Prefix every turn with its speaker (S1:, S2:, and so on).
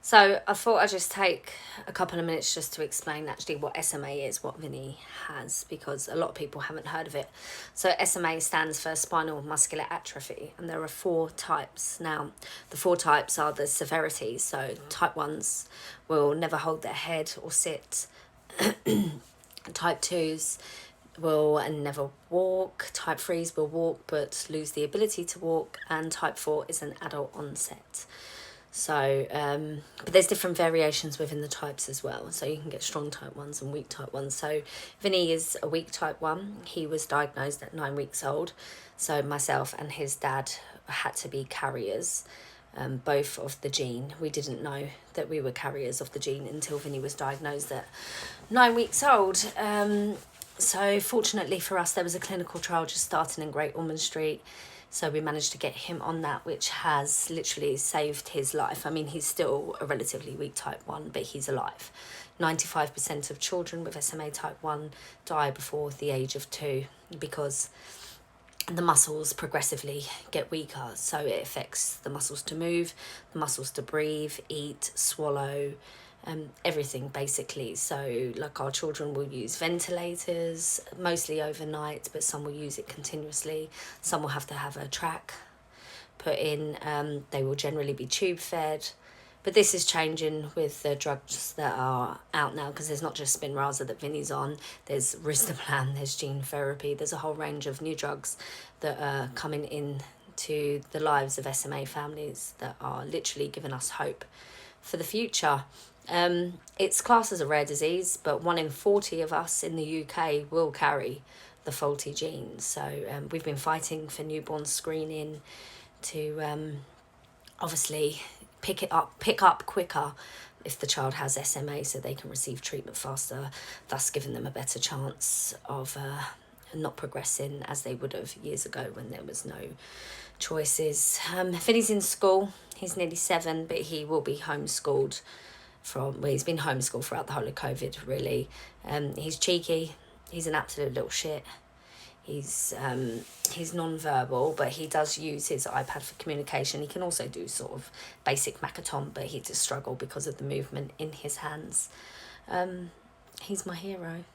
S1: So I thought I'd just take a couple of minutes just to explain actually what SMA is, what Vinny has, because a lot of people haven't heard of it. So SMA stands for Spinal Muscular Atrophy, and there are 4 types. Now, the 4 types are the severity. So type 1s will never hold their head or sit. Type 2s will never walk. Type 3s will walk but lose the ability to walk. And type 4 is an adult onset. So, but there's different variations within the types as well. So you can get strong type 1s and weak type 1s. So Vinny is a weak type 1. He was diagnosed at 9 weeks old. So myself and his dad had to be carriers, both of the gene. We didn't know that we were carriers of the gene until Vinny was diagnosed at 9 weeks old. So fortunately for us, there was a clinical trial just starting in Great Ormond Street. So we managed to get him on that, which has literally saved his life. I mean, he's still a relatively weak type 1, but he's alive. 95% of children with SMA type 1 die before the age of 2 because the muscles progressively get weaker. So it affects the muscles to move, the muscles to breathe, eat, swallow, everything basically. So like our children will use ventilators mostly overnight, but some will use it continuously. Some will have to have a track put in. They will generally be tube fed, but this is changing with the drugs that are out now, because there's not just Spinraza that Vinny's on. There's Risdiplam, there's gene therapy, there's a whole range of new drugs that are coming in to the lives of SMA families that are literally giving us hope for the future. It's classed as a rare disease, but 1 in 40 of us in the UK will carry the faulty genes. So we've been fighting for newborn screening to obviously pick up quicker if the child has SMA, so they can receive treatment faster, thus giving them a better chance of not progressing as they would have years ago when there was no choices. Vinny's in school. He's nearly 7, but he will be homeschooled he's been homeschooled throughout the whole of COVID, really. He's cheeky. He's an absolute little shit. He's non-verbal, but he does use his iPad for communication. He can also do sort of basic Makaton, but he does struggle because of the movement in his hands. He's my hero.